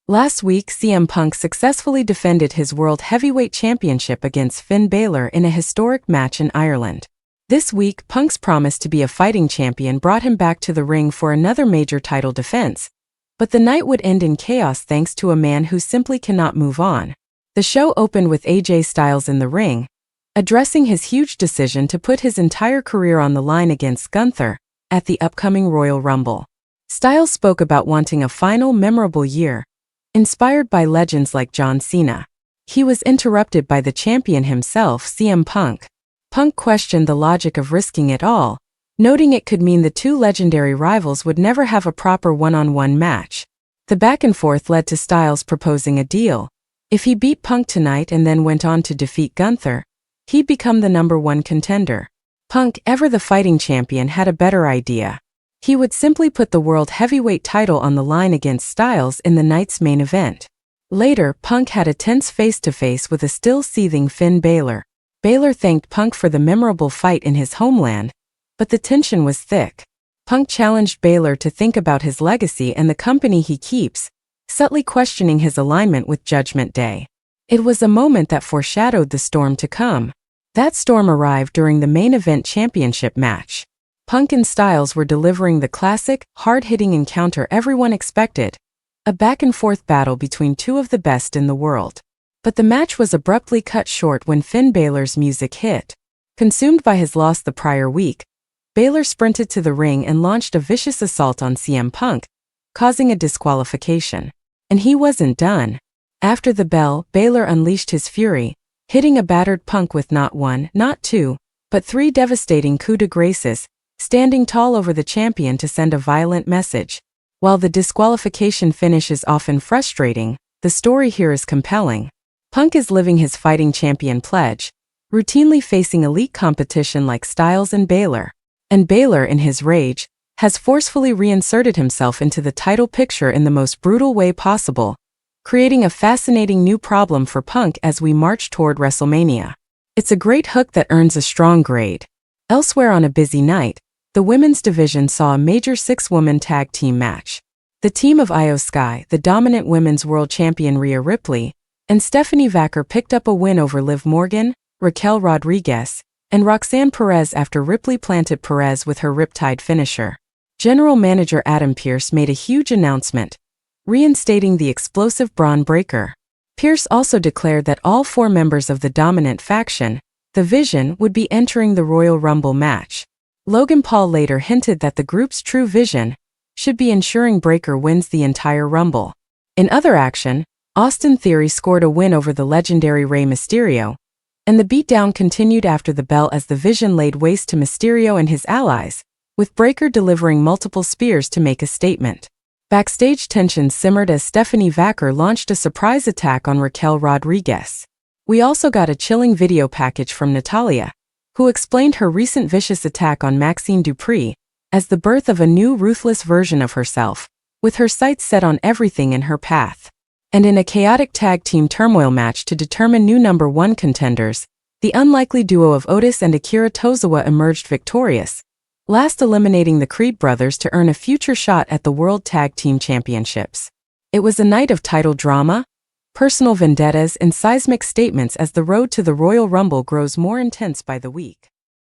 Last week, CM Punk successfully defended his World Heavyweight Championship against Finn Balor in a historic match in Ireland. This week, Punk's promise to be a fighting champion brought him back to the ring for another major title defense. But the night would end in chaos thanks to a man who simply cannot move on. The show opened with AJ Styles in the ring, addressing his huge decision to put his entire career on the line against Gunther at the upcoming Royal Rumble. Styles spoke about wanting a final memorable year, inspired by legends like John Cena. He was interrupted by the champion himself, CM Punk. Punk questioned the logic of risking it all, noting it could mean the two legendary rivals would never have a proper one-on-one match. The back and forth led to Styles proposing a deal. If he beat Punk tonight and then went on to defeat Gunther, he'd become the #1 contender. Punk, ever the fighting champion, had a better idea. He would simply put the World Heavyweight title on the line against Styles in the night's main event. Later, Punk had a tense face-to-face with a still seething Finn Balor. Balor thanked Punk for the memorable fight in his homeland, but the tension was thick. Punk challenged Balor to think about his legacy and the company he keeps, subtly questioning his alignment with Judgment Day. It was a moment that foreshadowed the storm to come. That storm arrived during the main event championship match. Punk and Styles were delivering the classic, hard-hitting encounter everyone expected, a back-and-forth battle between two of the best in the world. But the match was abruptly cut short when Finn Balor's music hit. Consumed by his loss the prior week, Balor sprinted to the ring and launched a vicious assault on CM Punk, causing a disqualification. And he wasn't done. After the bell, Balor unleashed his fury, hitting a battered Punk with not one, not two, but 3 devastating coups de graces, standing tall over the champion to send a violent message. While the disqualification finish is often frustrating, the story here is compelling. Punk is living his fighting champion pledge, routinely facing elite competition like Styles and Balor. And Balor, in his rage, has forcefully reinserted himself into the title picture in the most brutal way possible, creating a fascinating new problem for Punk as we march toward WrestleMania. It's a great hook that earns a strong grade. Elsewhere on a busy night, the women's division saw a major 6-woman tag team match. The team of Io Sky, the dominant women's world champion Rhea Ripley, and Stephanie Vaquer picked up a win over Liv Morgan, Raquel Rodriguez, and Roxanne Perez after Ripley planted Perez with her Riptide finisher. General Manager Adam Pearce made a huge announcement, reinstating the explosive Bron Breakker. Pearce also declared that all 4 members of the dominant faction, the Vision, would be entering the Royal Rumble match. Logan Paul later hinted that the group's true vision should be ensuring Breakker wins the entire Rumble. In other action, Austin Theory scored a win over the legendary Rey Mysterio, and the beatdown continued after the bell as the Vision laid waste to Mysterio and his allies, with Breakker delivering multiple spears to make a statement. Backstage tensions simmered as Stephanie Vaquer launched a surprise attack on Raquel Rodriguez. We also got a chilling video package from Natalya, who explained her recent vicious attack on Maxine Dupree as the birth of a new ruthless version of herself, with her sights set on everything in her path. And in a chaotic tag team turmoil match to determine new #1 contenders, the unlikely duo of Otis and Akira Tozawa emerged victorious, last eliminating the Creed brothers to earn a future shot at the World Tag Team Championships. It was a night of title drama, personal vendettas, and seismic statements as the road to the Royal Rumble grows more intense by the week.